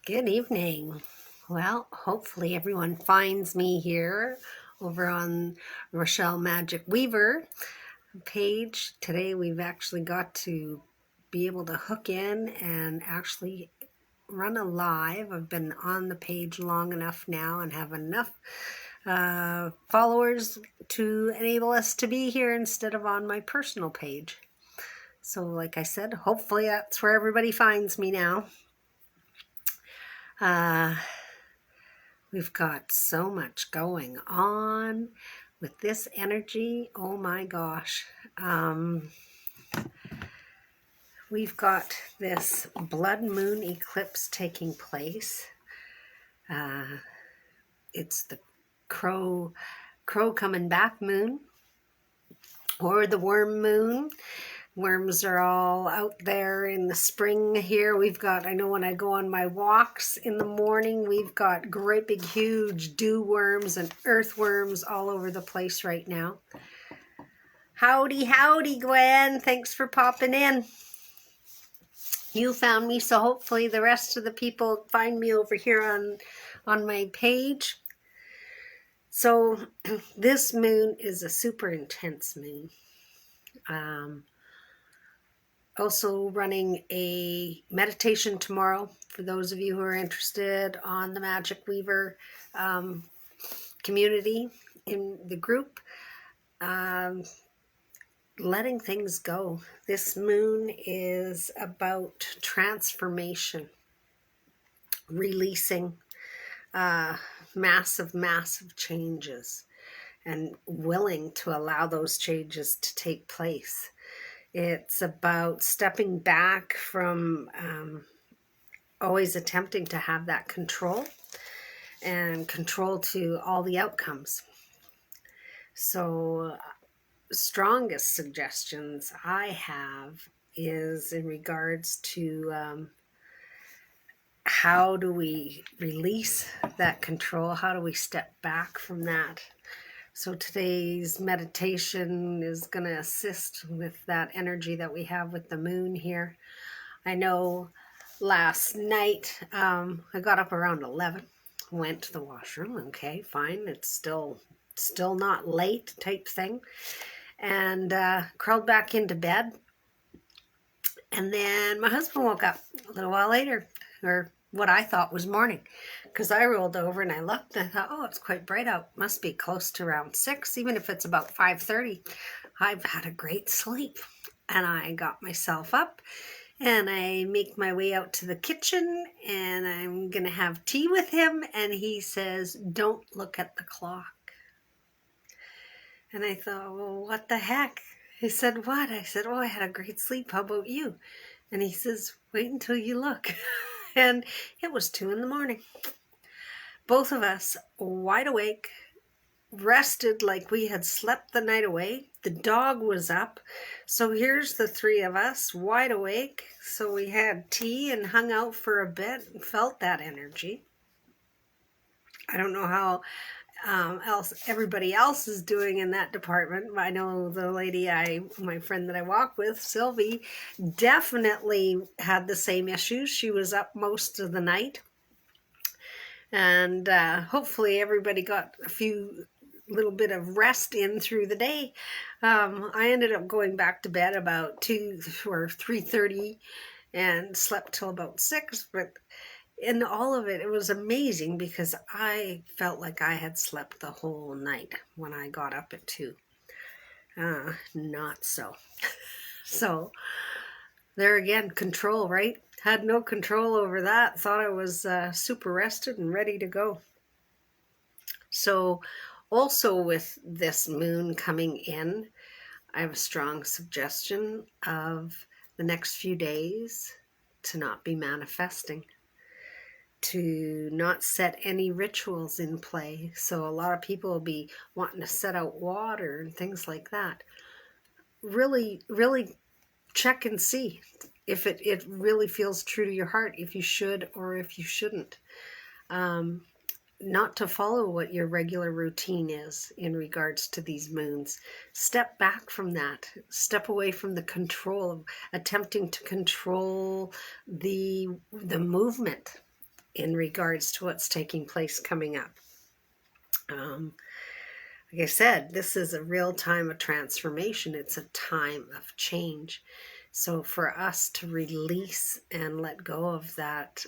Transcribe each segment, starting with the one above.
Good evening. Well, hopefully everyone finds me here over on Rochelle Magic Weaver page. Today we've actually got to be able to hook in and actually run a live. I've been on the page long enough now and have enough followers to enable us to be here instead of on my personal page. So like I said, hopefully that's where everybody finds me now. We've got so much going on with this energy. Oh my gosh. We've got this blood moon eclipse taking place. It's the crow coming back moon, or the worm moon. Worms are all out there in the spring here. We've got, I know when I go on my walks in the morning, we've got great big huge dew worms and earthworms all over the place right now. Howdy, howdy, Gwen. Thanks for popping in. You found me, so hopefully the rest of the people find me over here on my page. So this moon is a super intense moon. Also running a meditation tomorrow for those of you who are interested on the Magic Weaver community in the group. Letting things go. This moon is about transformation, releasing massive changes and willing to allow those changes to take place. It's about stepping back from always attempting to have that control and control to all the outcomes. So strongest suggestions I have is in regards to how do we release that control? How do we step back from that? So today's meditation is going to assist with that energy that we have with the moon here. I know last night I got up around 11, went to the washroom. Okay, fine. It's still not late type thing. And crawled back into bed. And then my husband woke up a little while later, or what I thought was morning, because I rolled over and I looked and I thought, oh, it's quite bright out. Must be close to around 6, even if it's about 5:30. I've had a great sleep. And I got myself up and I make my way out to the kitchen and I'm going to have tea with him. And he says, don't look at the clock. And I thought, well, what the heck? He said, what? I said, oh, I had a great sleep. How about you? And he says, wait until you look. And it was 2 a.m. Both of us wide awake, rested like we had slept the night away. The dog was up. So here's the 3 of us wide awake. So we had tea and hung out for a bit and felt that energy. I don't know how everybody else is doing in that department. I know the lady my friend that I walk with, Sylvie, definitely had the same issues. She was up most of the night. And hopefully everybody got a little bit of rest in through the day. I ended up going back to bed about 2 or 3:30 and slept till about 6, but in all of it, it was amazing because I felt like I had slept the whole night when I got up at 2. Not so. So there again, control, right? Had no control over that. Thought I was super rested and ready to go. So also with this moon coming in, I have a strong suggestion of the next few days to not be manifesting, to not set any rituals in play. So a lot of people will be wanting to set out water and things like that. Really check and see if it really feels true to your heart, if you should or if you shouldn't. Not to follow what your regular routine is in regards to these moons. Step back from that. Step away from the control of attempting to control the movement in regards to what's taking place coming up. Like I said, this is a real time of transformation. It's a time of change. So for us to release and let go of that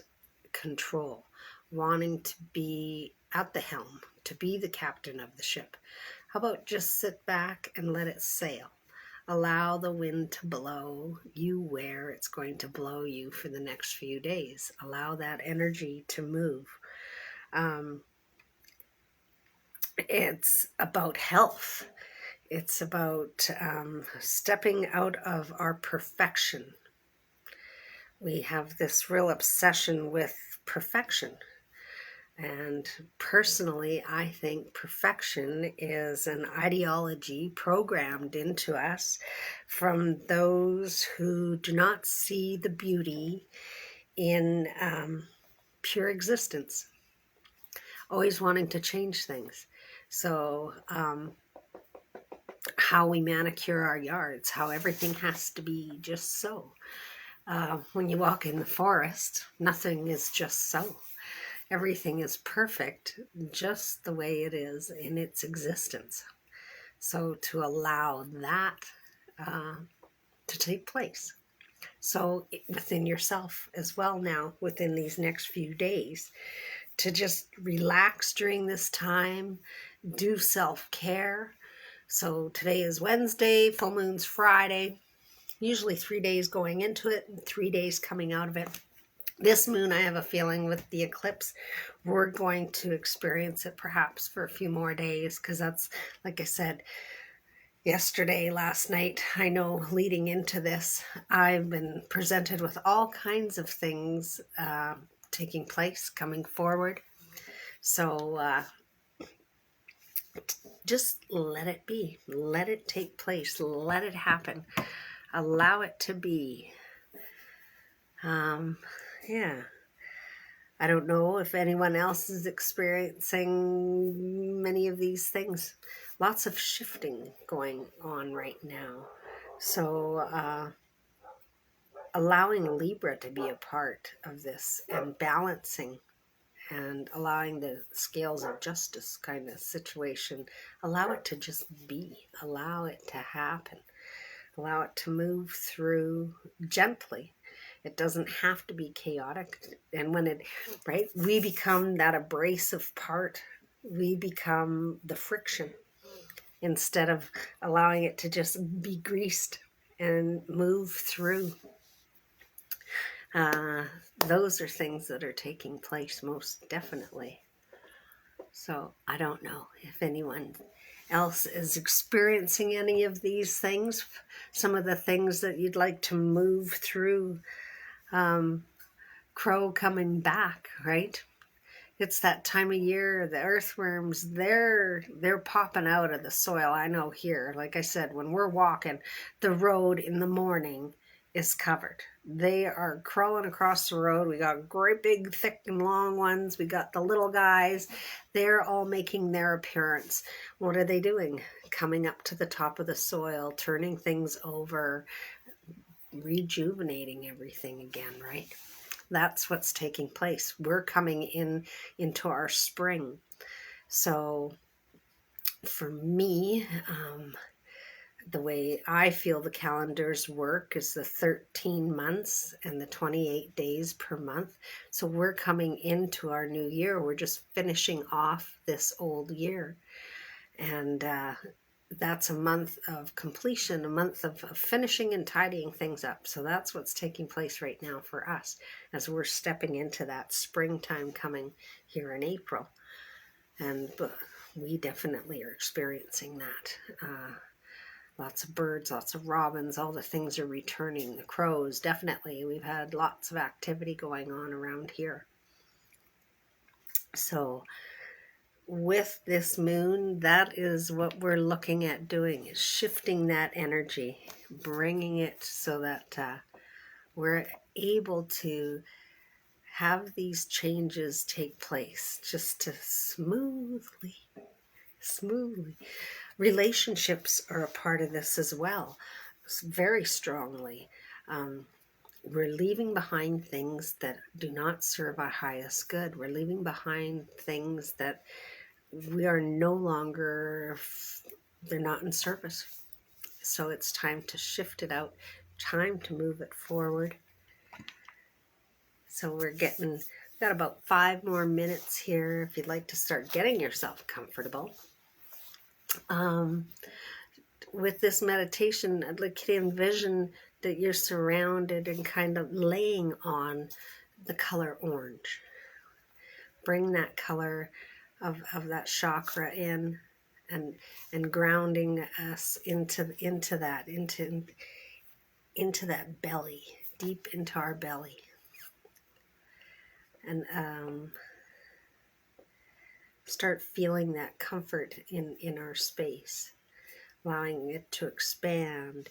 control, wanting to be at the helm, to be the captain of the ship, how about just sit back and let it sail? Allow the wind to blow you where it's going to blow you for the next few days. Allow that energy to move. It's about health. It's about stepping out of our perfection. We have this real obsession with perfection. And personally, I think perfection is an ideology programmed into us from those who do not see the beauty in pure existence, always wanting to change things. So how we manicure our yards, how everything has to be just so. When you walk in the forest, nothing is just so. Everything is perfect just the way it is in its existence. So to allow that to take place. So within yourself as well now, within these next few days, to just relax during this time, do self-care. So today is Wednesday, full moon's Friday, usually 3 days going into it and 3 days coming out of it. This moon, I have a feeling with the eclipse, we're going to experience it perhaps for a few more days, because that's, like I said, yesterday, last night, I know leading into this, I've been presented with all kinds of things taking place, coming forward. So just let it be, let it take place, let it happen, allow it to be. Yeah. I don't know if anyone else is experiencing many of these things. Lots of shifting going on right now. So allowing Libra to be a part of this and balancing and allowing the scales of justice kind of situation, allow it to just be, allow it to happen, allow it to move through gently. It doesn't have to be chaotic. And when it, right, we become that abrasive part, we become the friction instead of allowing it to just be greased and move through. Those are things that are taking place most definitely. So I don't know if anyone else is experiencing any of these things, some of the things that you'd like to move through. Crow coming back, right? It's that time of year, the earthworms, they're popping out of the soil. I know here, like I said, when we're walking, the road in the morning is covered. They are crawling across the road. We got great big, thick and long ones. We got the little guys. They're all making their appearance. What are they doing? Coming up to the top of the soil, turning things over, rejuvenating everything again, right? That's what's taking place. We're coming into our spring. So for me, the way I feel the calendars work is the 13 months and the 28 days per month. So we're coming into our new year. We're just finishing off this old year. And that's a month of completion, a month of finishing and tidying things up. So that's what's taking place right now for us as we're stepping into that springtime coming here in April. And we definitely are experiencing that. Lots of birds, lots of robins, all the things are returning. The crows, definitely. We've had lots of activity going on around here. So with this moon, that is what we're looking at doing, is shifting that energy, bringing it so that we're able to have these changes take place just to smoothly. Relationships are a part of this as well, very strongly. We're leaving behind things that do not serve our highest good. We're leaving behind things that we are no longer, they're not in service. So it's time to shift it out, time to move it forward. So got about 5 more minutes here if you'd like to start getting yourself comfortable. With this meditation, I'd like you to envision that you're surrounded and kind of laying on the color orange. Bring that color of that chakra in, and grounding us into that belly, deep into our belly. And start feeling that comfort in our space, allowing it to expand.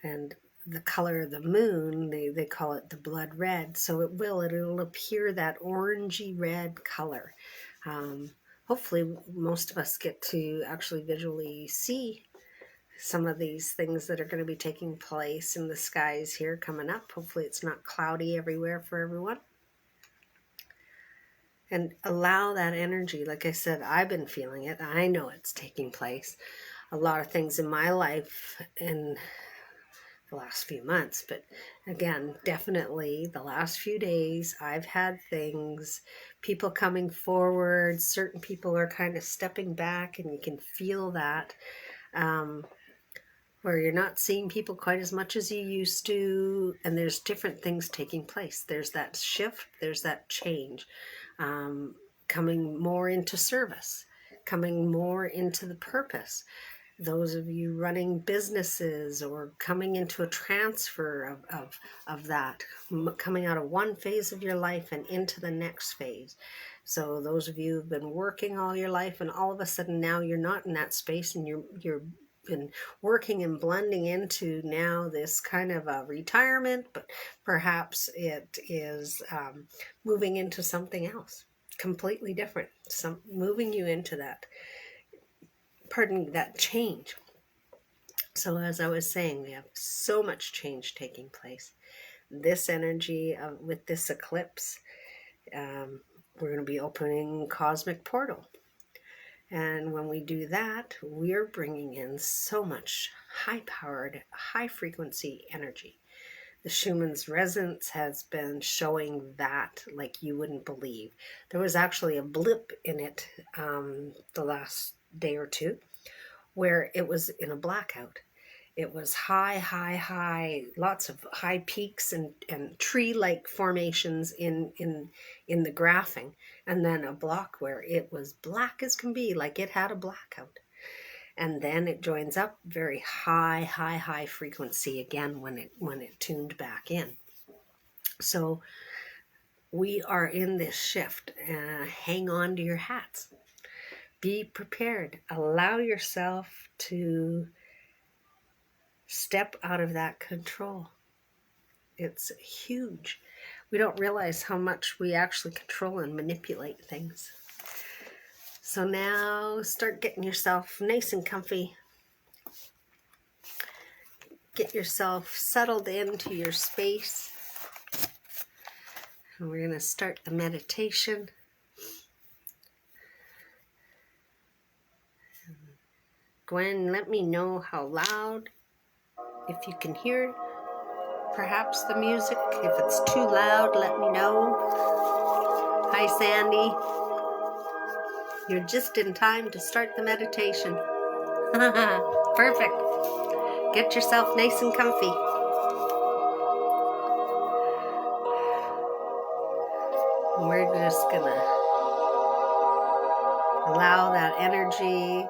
And the color of the moon, they call it the blood red, so it'll appear that orangey red color. Hopefully most of us get to actually visually see some of these things that are going to be taking place in the skies here coming up. Hopefully it's not cloudy everywhere for everyone. And allow that energy. Like I said, I've been feeling it. I know it's taking place. A lot of things in my life in the last few months, but again, definitely the last few days, I've had things, people coming forward, certain people are kind of stepping back, and you can feel that, where you're not seeing people quite as much as you used to, and there's different things taking place. There's that shift, there's that change, coming more into service, coming more into the purpose. Those of you running businesses or coming into a transfer of that, coming out of one phase of your life and into the next phase. So those of you who've been working all your life and all of a sudden now you're not in that space, and you're been working and blending into now this kind of a retirement, but perhaps it is moving into something else completely different, moving you into that change. So as I was saying, we have so much change taking place. This energy with this eclipse, we're going to be opening cosmic portal. And when we do that, we're bringing in so much high-powered, high-frequency energy. The Schumann's resonance has been showing that like you wouldn't believe. There was actually a blip in it the last day or two, where it was in a blackout. It was high, lots of high peaks and tree-like formations in the graphing, and then a block where it was black as can be, like it had a blackout. And then it joins up very high frequency again when it tuned back in. So we are in this shift. Hang on to your hats. Be prepared. Allow yourself to step out of that control. It's huge. We don't realize how much we actually control and manipulate things. So now start getting yourself nice and comfy. Get yourself settled into your space. And we're going to start the meditation. Gwen, let me know how loud, if you can hear perhaps the music. If it's too loud, let me know. Hi, Sandy. You're just in time to start the meditation. Perfect. Get yourself nice and comfy. And we're just gonna allow that energy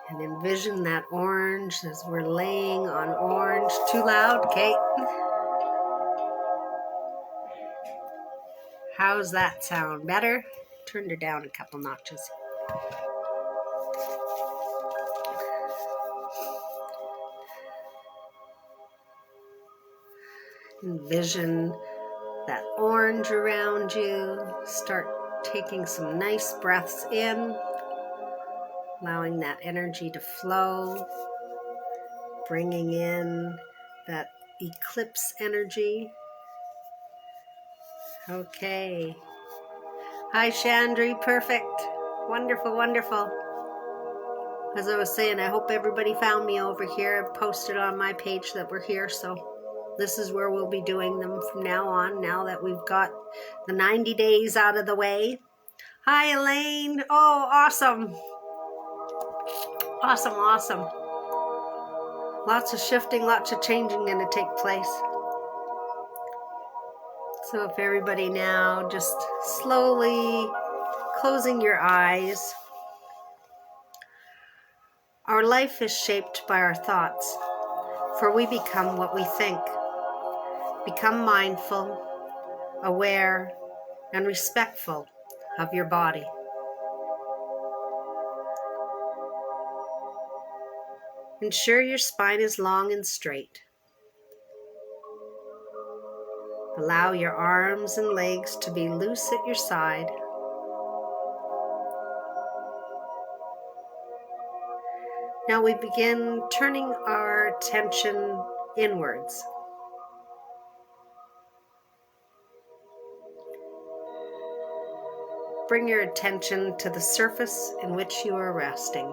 and envision that orange as we're laying on orange. Too loud, Kate? How's that sound? Better? Turned her down a couple notches. Envision that orange around you. Start taking some nice breaths in, allowing that energy to flow, bringing in that eclipse energy. Okay. Hi, Chandri. Perfect. Wonderful, wonderful. As I was saying, I hope everybody found me over here. I posted on my page that we're here, so this is where we'll be doing them from now on, now that we've got the 90 days out of the way. Hi, Elaine. Oh, awesome. Awesome, awesome. Lots of shifting, lots of changing going to take place. So if everybody now just slowly closing your eyes. Our life is shaped by our thoughts, for we become what we think. Become mindful, aware, and respectful of your body. Ensure your spine is long and straight. Allow your arms and legs to be loose at your side. Now we begin turning our attention inwards. Bring your attention to the surface in which you are resting.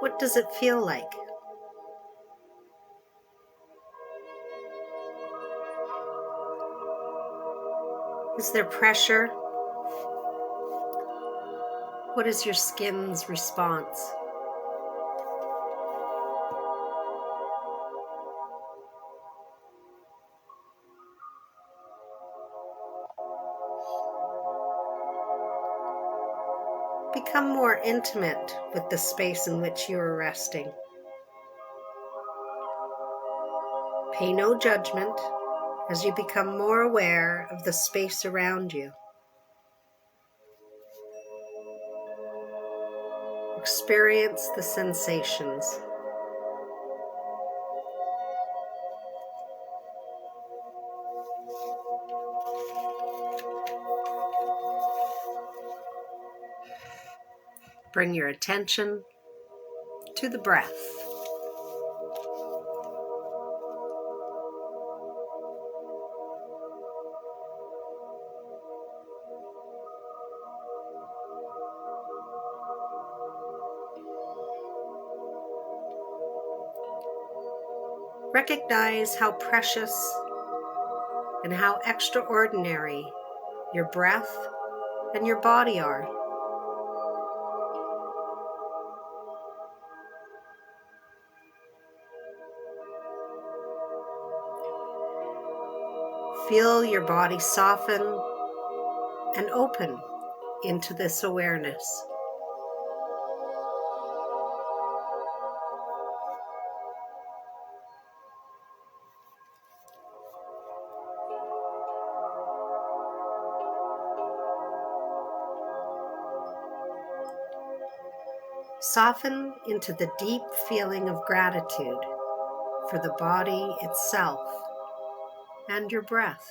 What does it feel like? Is there pressure? What is your skin's response? Become more intimate with the space in which you are resting. Pay no judgment as you become more aware of the space around you. Experience the sensations. Bring your attention to the breath. Recognize how precious and how extraordinary your breath and your body are. Feel your body soften and open into this awareness. Soften into the deep feeling of gratitude for the body itself and your breath.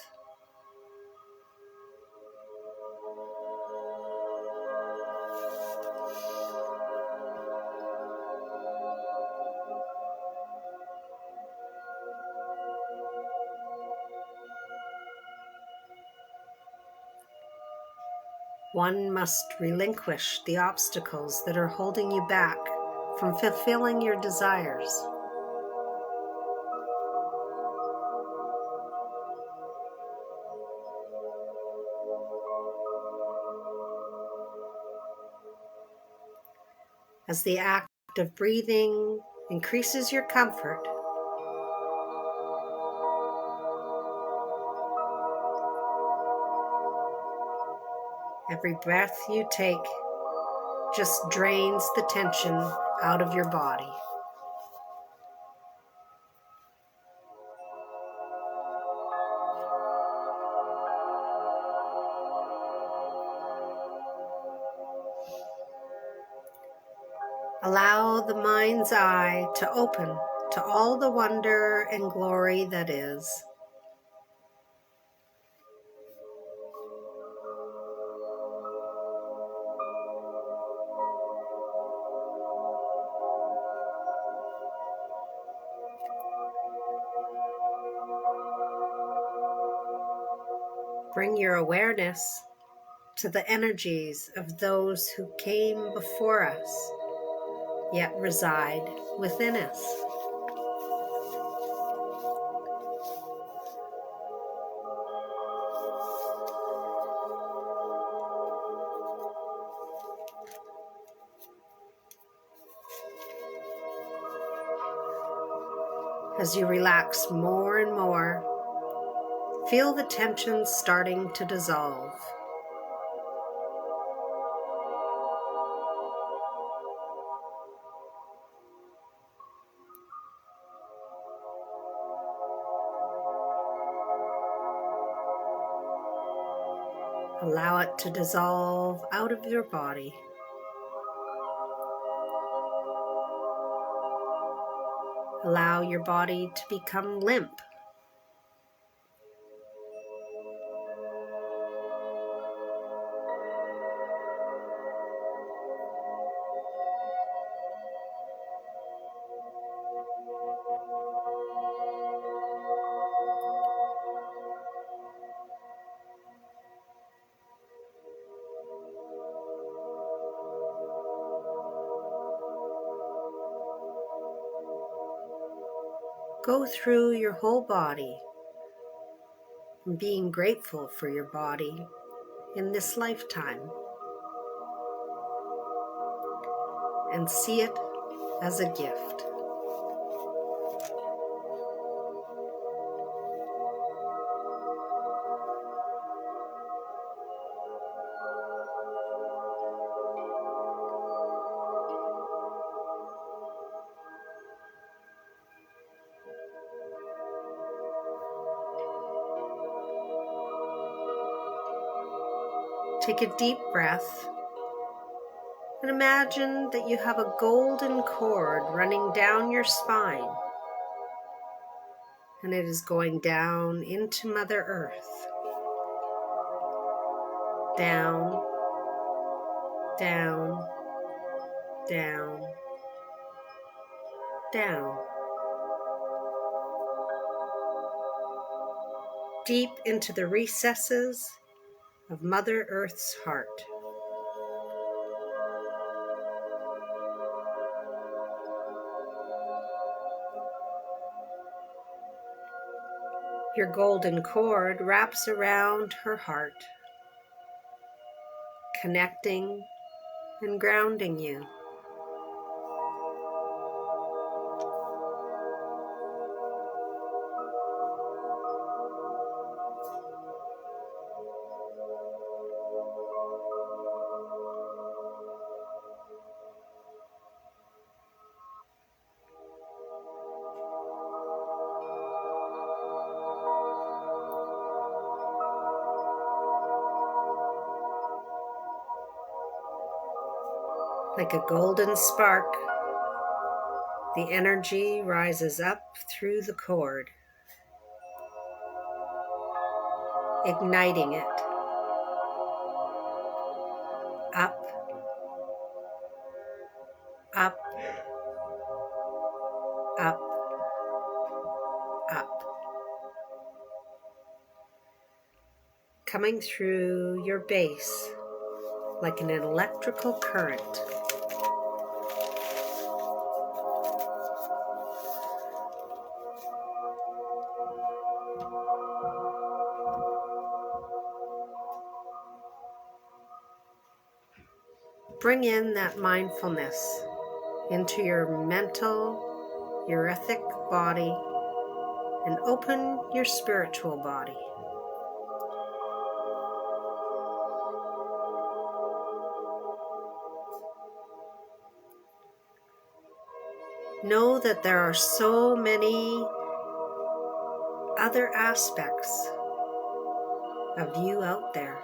One must relinquish the obstacles that are holding you back from fulfilling your desires. As the act of breathing increases your comfort, every breath you take just drains the tension out of your body. Allow the mind's eye to open to all the wonder and glory that is. Bring your awareness to the energies of those who came before us, yet reside within us. As you relax more and more, feel the tension starting to dissolve. Allow it to dissolve out of your body. Allow your body to become limp. Go through your whole body, being grateful for your body in this lifetime, and see it as a gift. Take a deep breath and imagine that you have a golden cord running down your spine, and it is going down into Mother Earth. Down, down, down, down. Deep into the recesses of Mother Earth's heart. Your golden cord wraps around her heart, connecting and grounding you. Like a golden spark, the energy rises up through the cord, igniting it. Up, up, up, up. Coming through your base like an electrical current. Bring in that mindfulness into your mental, your etheric body, and open your spiritual body. Know that there are so many other aspects of you out there.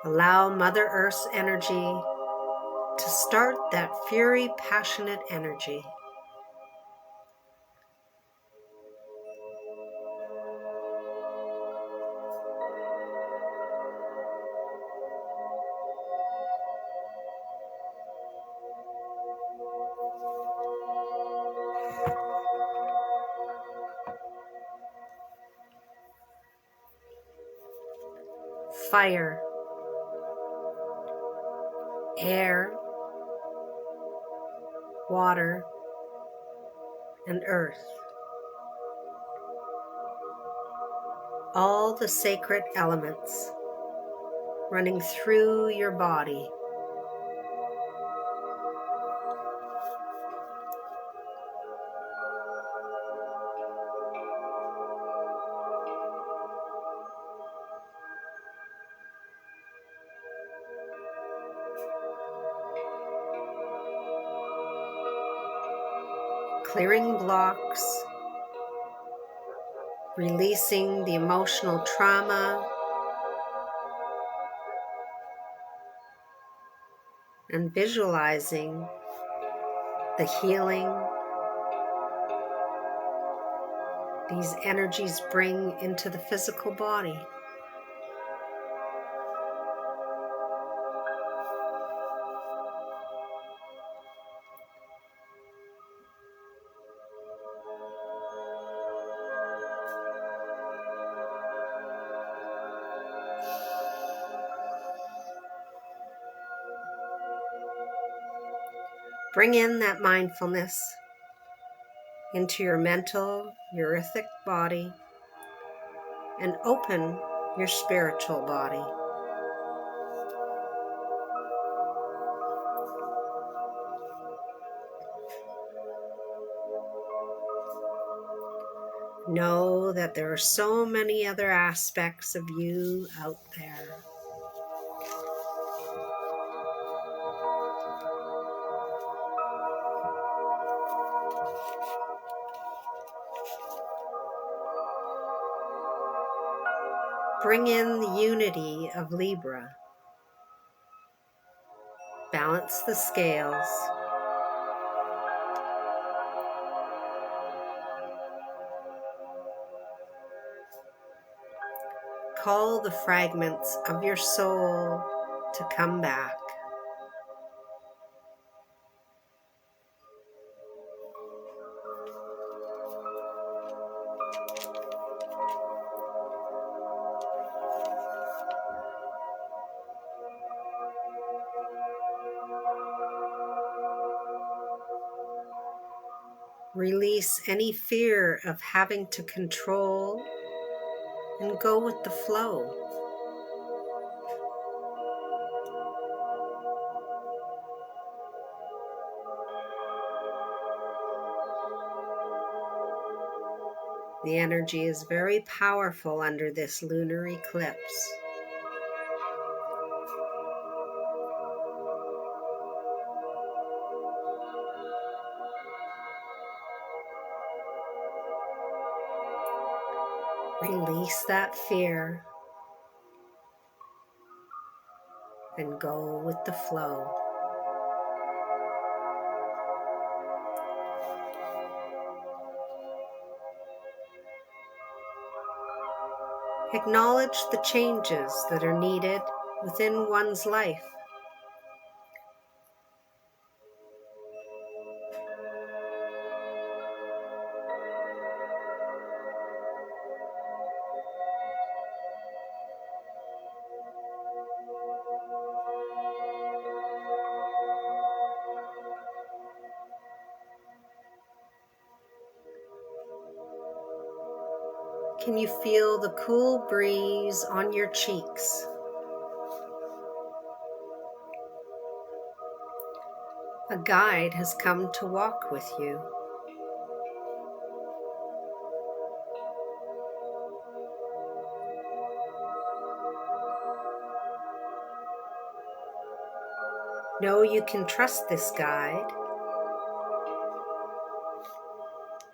Allow Mother Earth's energy to start that fury, passionate energy. fire, air, water, and earth. All the sacred elements running through your body. Clearing blocks, releasing the emotional trauma, and visualizing the healing these energies bring into the physical body. Bring in that mindfulness into your mental, your etheric body, and open your spiritual body. Know that there are so many other aspects of you out there. Bring in the unity of Libra. Balance the scales. Call the fragments of your soul to come back. Release any fear of having to control and go with the flow. The energy is very powerful under this lunar eclipse. Release that fear and go with the flow. Acknowledge the changes that are needed within one's life. Can you feel the cool breeze on your cheeks? A guide has come to walk with you. Know you can trust this guide,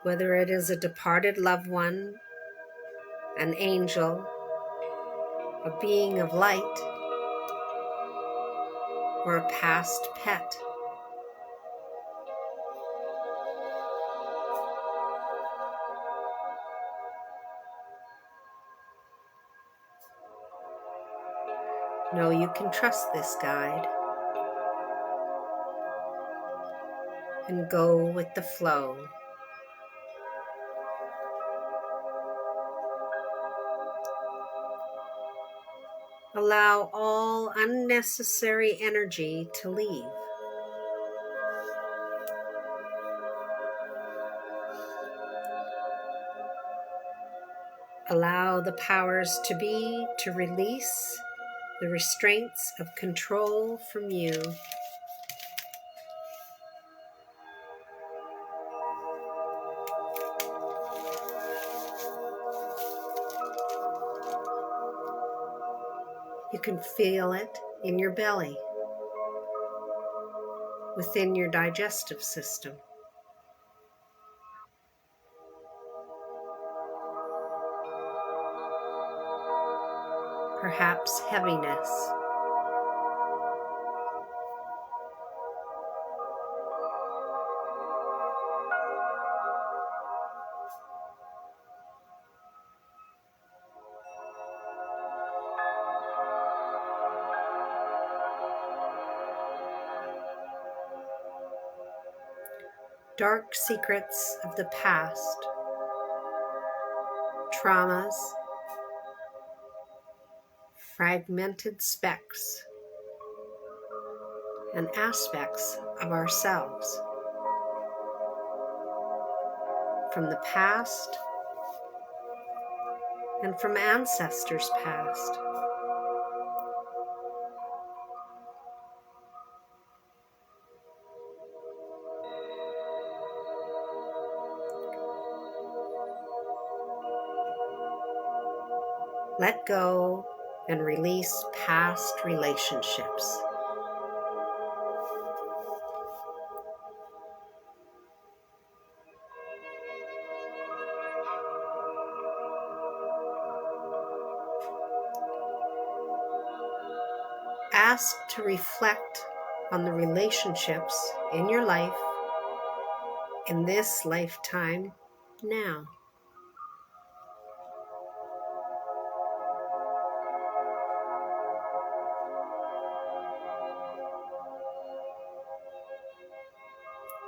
whether it is a departed loved one, an angel, a being of light, or a past pet. Know you can trust this guide and go with the flow. Allow all unnecessary energy to leave. Allow the powers to be to release the restraints of control from you. You can feel it in your belly, within your digestive system. Perhaps heaviness. Dark secrets of the past, traumas, fragmented specks, and aspects of ourselves from the past and from ancestors past. Let go and release past relationships. Ask to reflect on the relationships in your life in this lifetime now.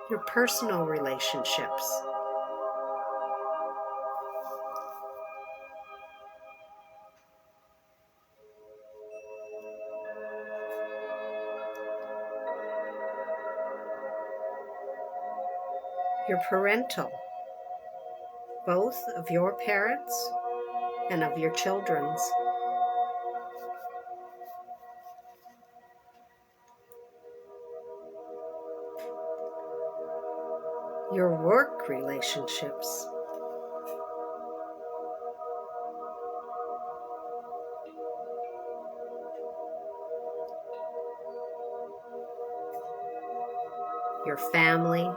Your personal relationships, your parental, both of your parents and of your children's, your work relationships, your family,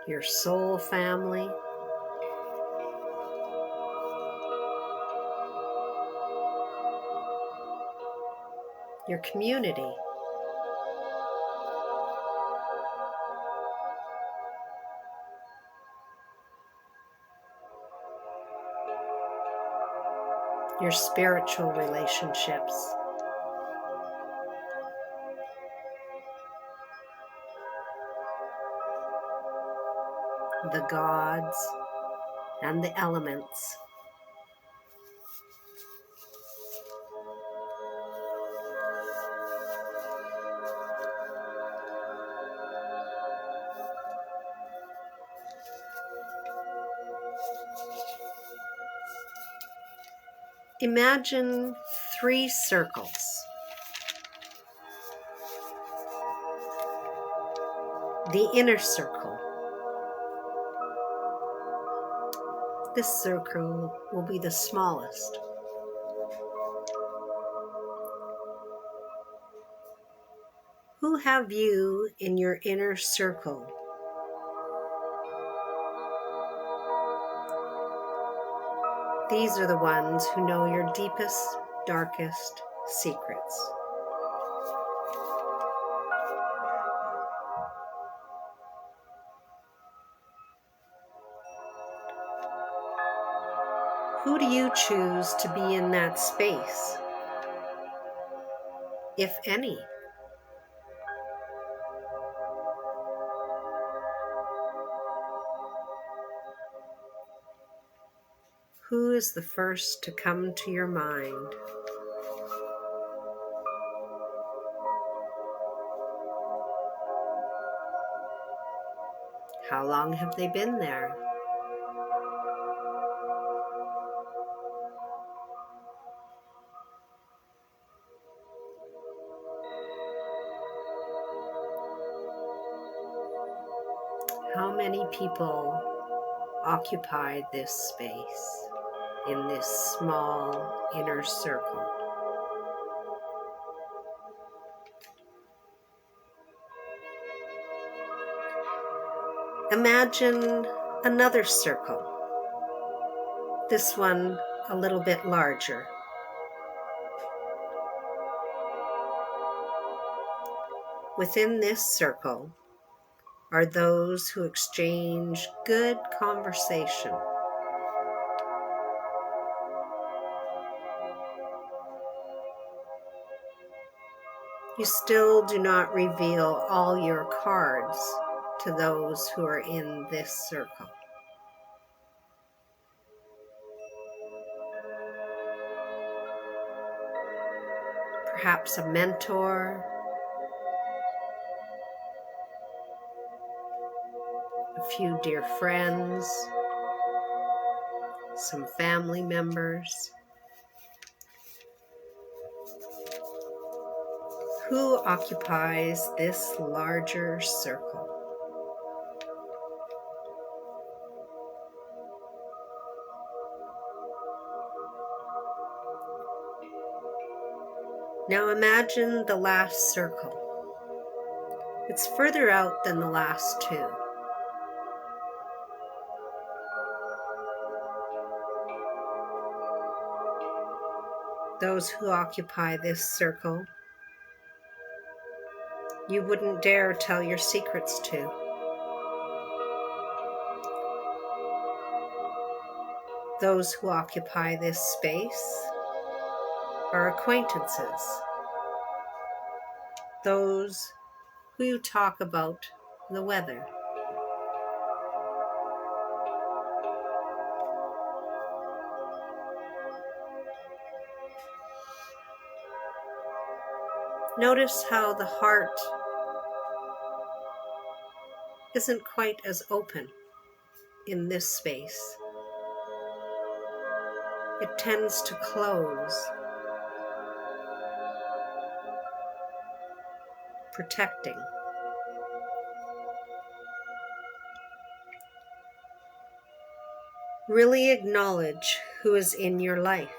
your soul family, your community, your spiritual relationships, the gods and the elements. Imagine 3 circles. The inner circle. This circle will be the smallest. Who have you in your inner circle? These are the ones who know your deepest, darkest secrets. Who do you choose to be in that space, if any? Who is the first to come to your mind? How long have they been there? How many people occupy this space in this small inner circle? Imagine another circle, this one a little bit larger. Within this circle are those who exchange good conversation. You still do not reveal all your cards to those who are in this circle. Perhaps a mentor, a few dear friends, some family members. Who occupies this larger circle? Now imagine the last circle. It's further out than the last two. Those who occupy this circle, you wouldn't dare tell your secrets to. Those who occupy this space are acquaintances. Those who you talk about the weather. Notice how the heart isn't quite as open in this space. It tends to close, protecting. Really acknowledge who is in your life.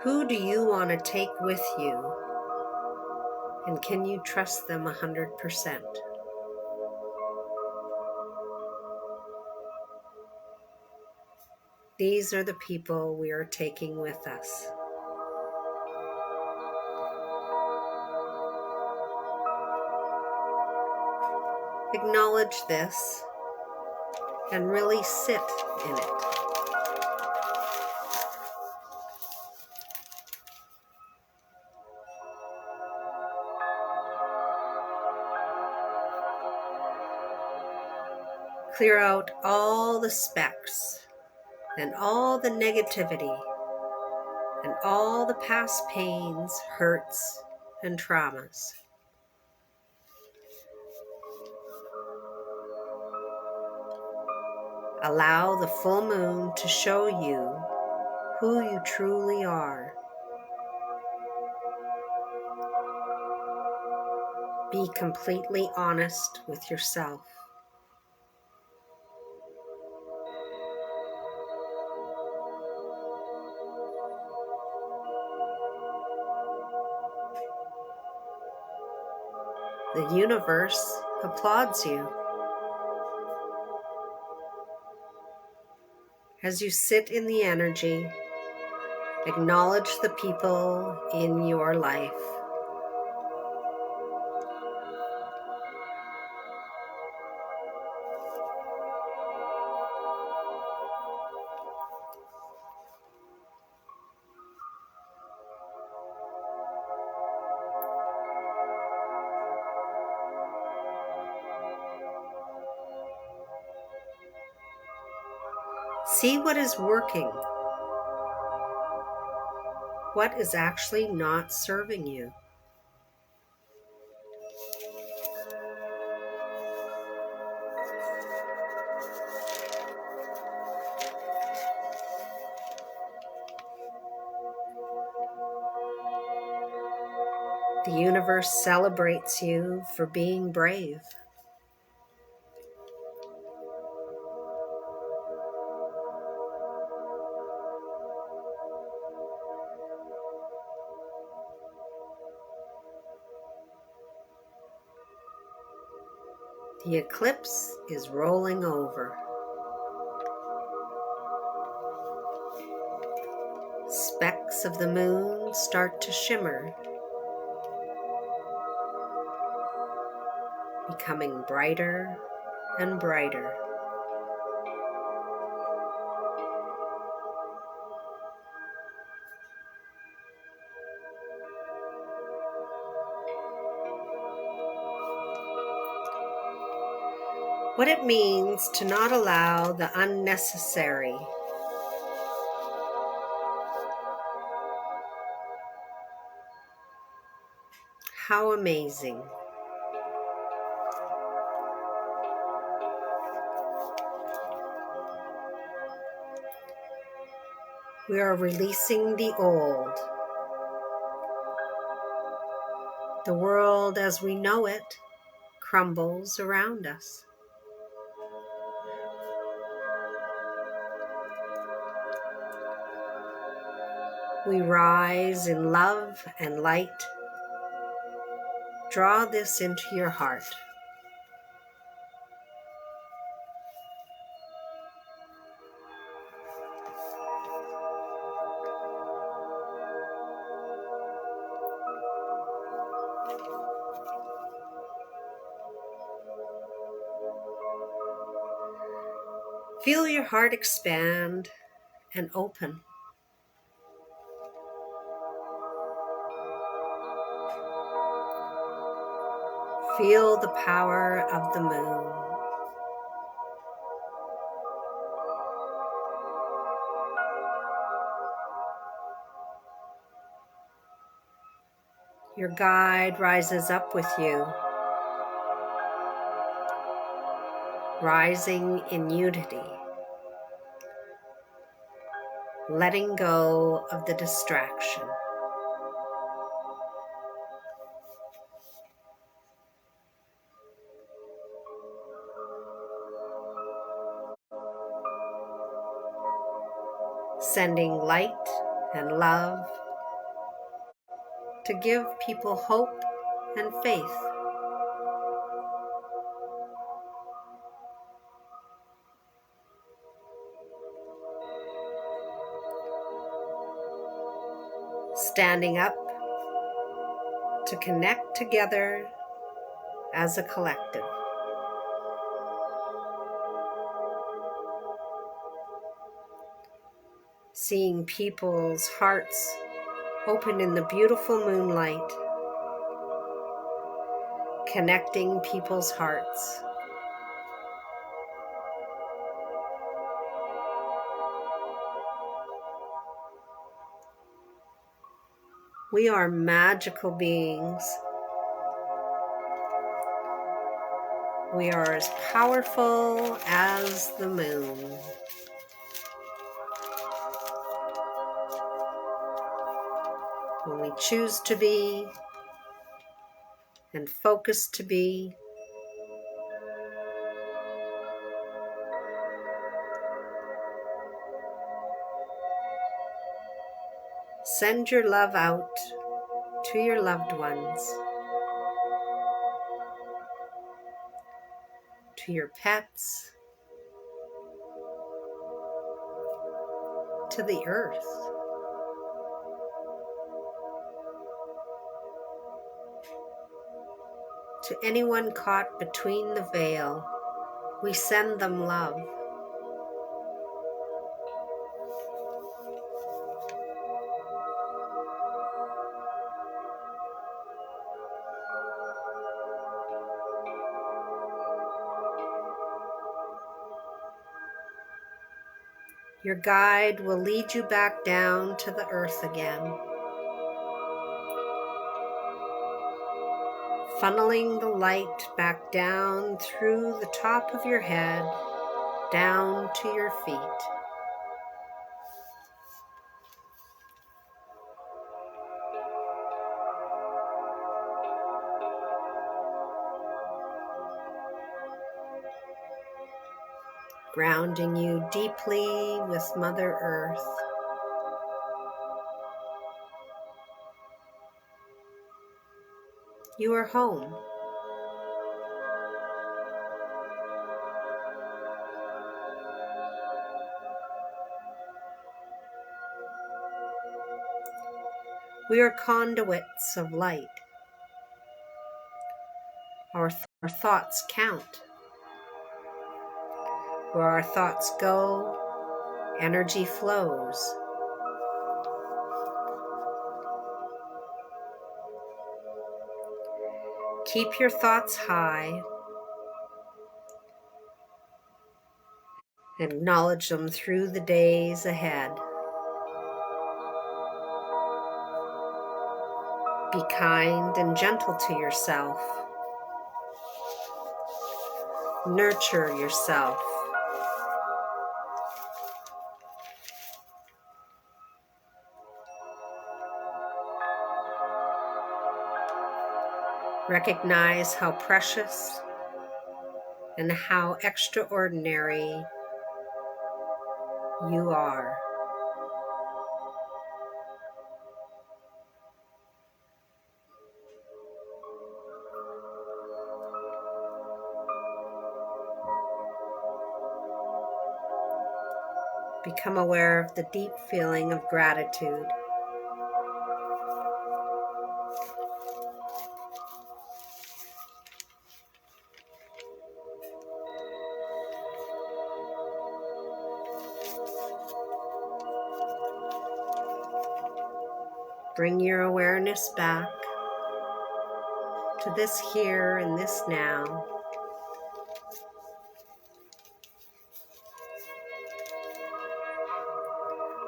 Who do you want to take with you? And can you trust them 100%? These are the people we are taking with us. Acknowledge this and really sit in it. Clear out all the specks and all the negativity and all the past pains, hurts, and traumas. Allow the full moon to show you who you truly are. Be completely honest with yourself. The universe applauds you. As you sit in the energy, acknowledge the people in your life. See what is working, what is actually not serving you. The universe celebrates you for being brave. The eclipse is rolling over. Specks of the moon start to shimmer, becoming brighter and brighter. What it means to not allow the unnecessary. How amazing. We are releasing the old. The world as we know it crumbles around us. We rise in love and light. Draw this into your heart. Feel your heart expand and open. Feel the power of the moon. Your guide rises up with you, rising in unity, letting go of the distraction. Sending light and love to give people hope and faith. Standing up to connect together as a collective. Seeing people's hearts open in the beautiful moonlight, connecting people's hearts. We are magical beings. We are as powerful as the moon. When we choose to be and focus to be, send your love out to your loved ones, to your pets, to the earth. To anyone caught between the veil, we send them love. Your guide will lead you back down to the earth again, funneling the light back down through the top of your head, down to your feet. Grounding you deeply with Mother Earth. You are home. We are conduits of light. Our thoughts count. Where our thoughts go, energy flows. Keep your thoughts high. Acknowledge them through the days ahead. Be kind and gentle to yourself. Nurture yourself. Recognize how precious and how extraordinary you are. Become aware of the deep feeling of gratitude. Bring your awareness back to this here and this now.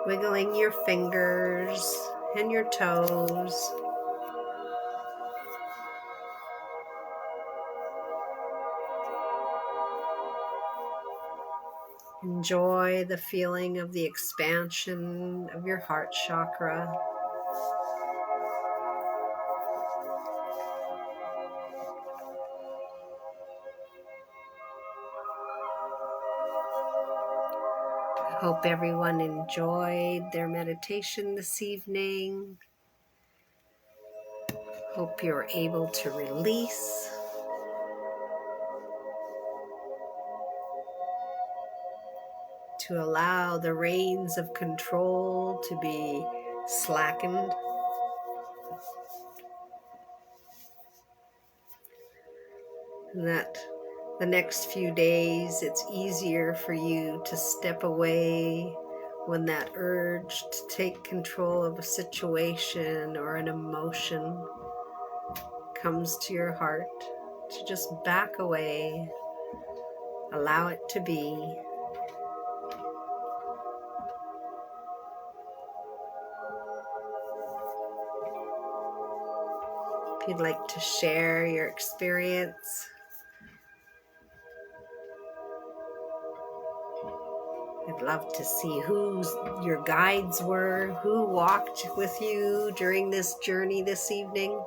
Wiggling your fingers and your toes. Enjoy the feeling of the expansion of your heart chakra. I hope everyone enjoyed their meditation this evening. Hope you're able to release. To allow the reins of control to be slackened. And that the next few days it's easier for you to step away when that urge to take control of a situation or an emotion comes to your heart, to just back away, allow it to be. If you'd like to share your experience, I'd love to see who your guides were, who walked with you during this journey this evening.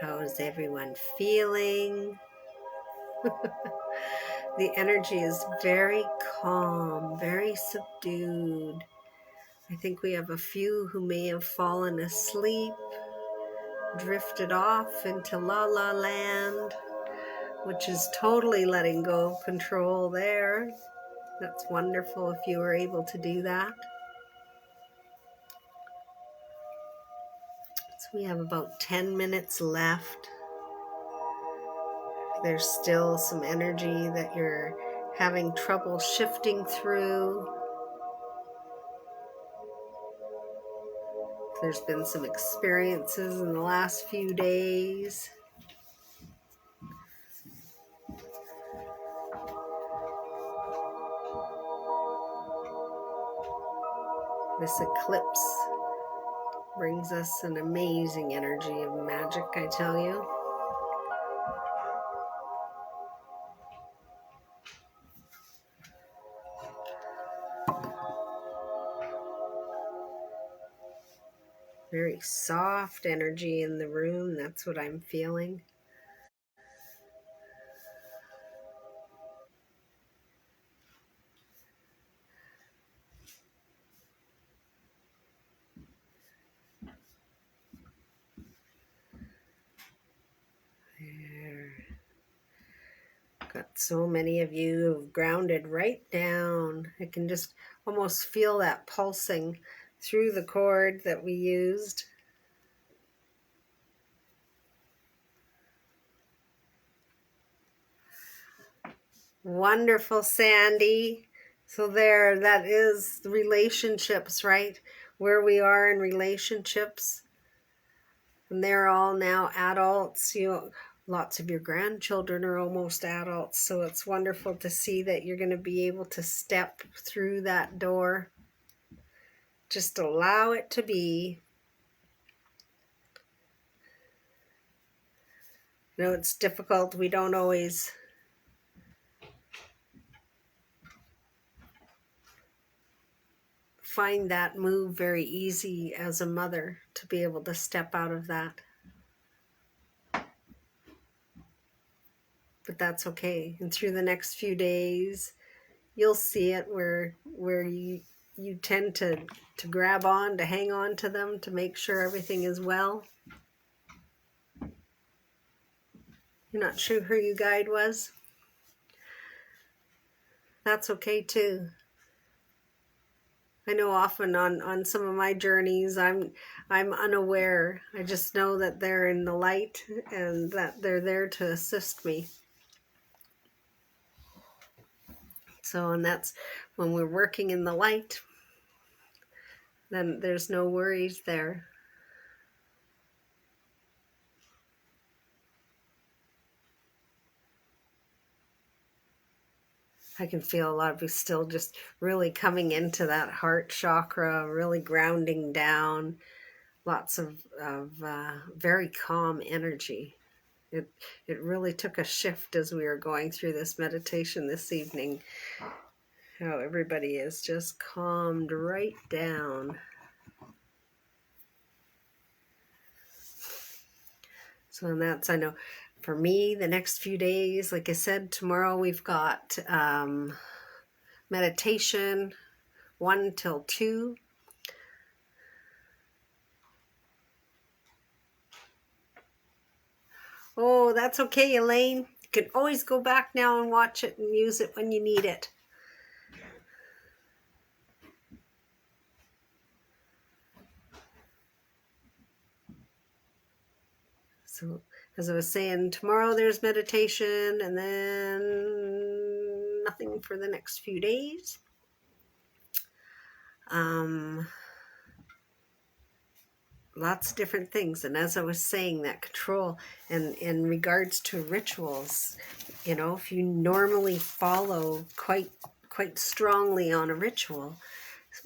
How's everyone feeling? The energy is very calm, very subdued. I think we have a few who may have fallen asleep, drifted off into la la land, which is totally letting go of control there. That's wonderful if you were able to do that. So we have about 10 minutes left. There's still some energy that you're having trouble shifting through. There's been some experiences in the last few days. This eclipse brings us an amazing energy of magic, I tell you. Very soft energy in the room. That's what I'm feeling. There. Got so many of you who've grounded right down. I can just almost feel that pulsing through the cord that we used. Wonderful, Sandy. So there, that is relationships, right? Where we are in relationships. And they're all now adults. Lots of your grandchildren are almost adults. So it's wonderful to see that you're going to be able to step through that door. Just allow it to be. You know, it's difficult. We don't always find that move very easy as a mother to be able to step out of that. But that's okay. And through the next few days, you'll see it where you tend to grab on, to hang on to them, to make sure everything is well. You're not sure who your guide was? That's okay too. I know often on some of my journeys, I'm unaware. I just know that they're in the light and that they're there to assist me. So, and that's when we're working in the light, then there's no worries there. I can feel a lot of you still just really coming into that heart chakra, really grounding down. Lots of very calm energy. It really took a shift as we were going through this meditation this evening. How everybody is just calmed right down. So and that's, I know, for me, the next few days, like I said, tomorrow we've got meditation 1 till 2. Oh, that's okay, Elaine. You can always go back now and watch it and use it when you need it. So, as I was saying, tomorrow there's meditation and then nothing for the next few days. Lots of different things. And as I was saying, that control and in regards to rituals, you know, if you normally follow quite strongly on a ritual,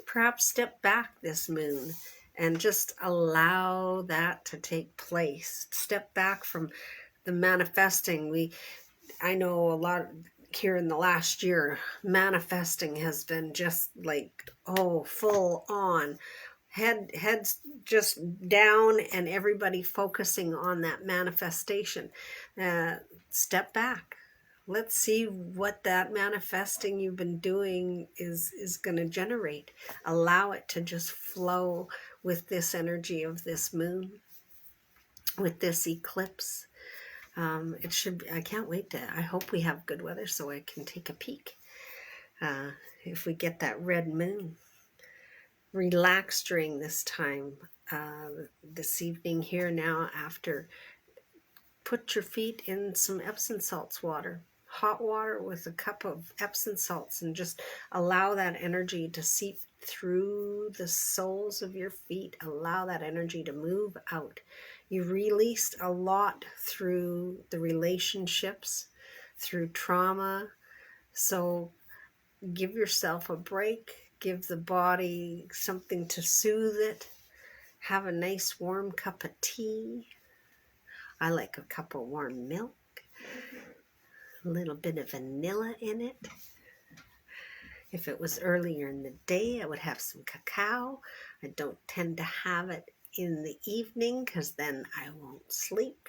perhaps step back this moon and just allow that to take place. Step back from the manifesting. I know a lot here in the last year, manifesting has been just like, full on. Heads just down and everybody focusing on that manifestation. Step back. Let's see what that manifesting you've been doing is going to generate. Allow it to just flow with this energy of this moon, with this eclipse. It should be, I can't wait I hope we have good weather so I can take a peek. If we get that red moon. Relax during this time, this evening here now after. Put your feet in some Epsom salts water. hot water with a cup of Epsom salts and just allow that energy to seep through the soles of your feet. Allow that energy to move out. You released a lot through the relationships, through trauma. So give yourself a break. Give the body something to soothe it. Have a nice warm cup of tea. I like a cup of warm milk. A little bit of vanilla in it. If it was earlier in the day, I would have some cacao. I don't tend to have it in the evening because then I won't sleep.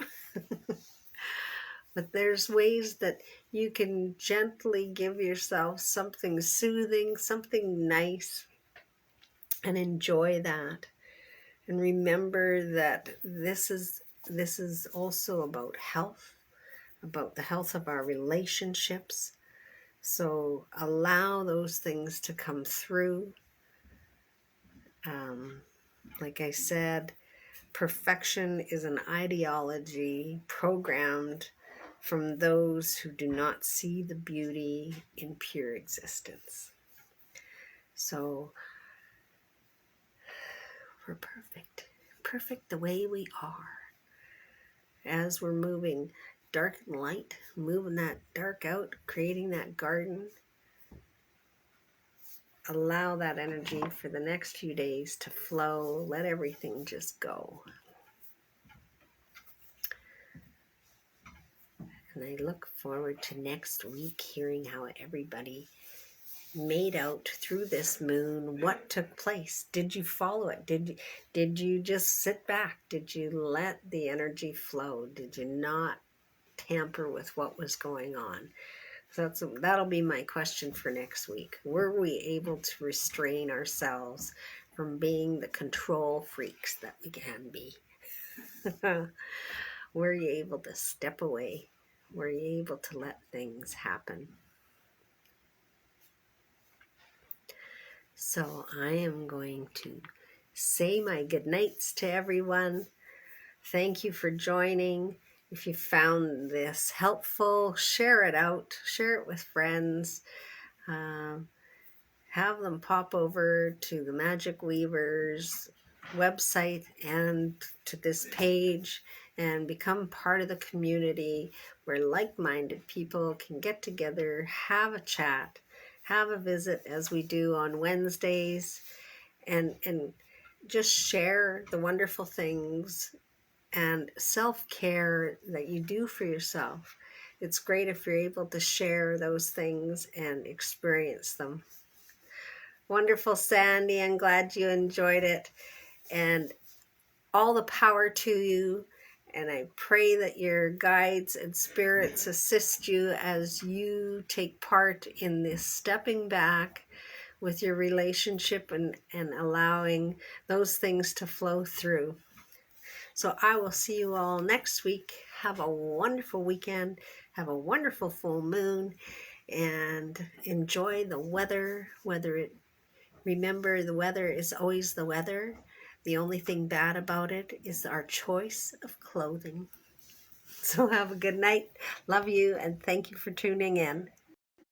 But there's ways that you can gently give yourself something soothing, something nice, and enjoy that. And remember that this is also about health, about the health of our relationships. So allow those things to come through. Like I said, perfection is an ideology programmed from those who do not see the beauty in pure existence. So we're perfect the way we are. As we're moving dark and light, moving that dark out, creating that garden, allow that energy for the next few days to flow. Let everything just go. And I look forward to next week hearing how everybody made out through this moon. What took place? Did you follow it? Did you just sit back? Did you let the energy flow? Did you not tamper with what was going on? So that'll be my question for next week. Were we able to restrain ourselves from being the control freaks that we can be? Were you able to step away? Were you able to let things happen? So I am going to say my good nights to everyone. Thank you for joining. If you found this helpful, share it out. Share it with friends. Have them pop over to the Magic Weavers website and to this page and become part of the community where like-minded people can get together, have a chat, have a visit as we do on Wednesdays, and just share the wonderful things and self-care that you do for yourself. It's great if you're able to share those things and experience them. Wonderful, Sandy. I'm glad you enjoyed it. And all the power to you. And I pray that your guides and spirits assist you as you take part in this stepping back with your relationship and allowing those things to flow through. So I will see you all next week. Have a wonderful weekend. Have a wonderful full moon. And enjoy the weather. Remember, the weather is always the weather. The only thing bad about it is our choice of clothing. So have a good night. Love you, and thank you for tuning in.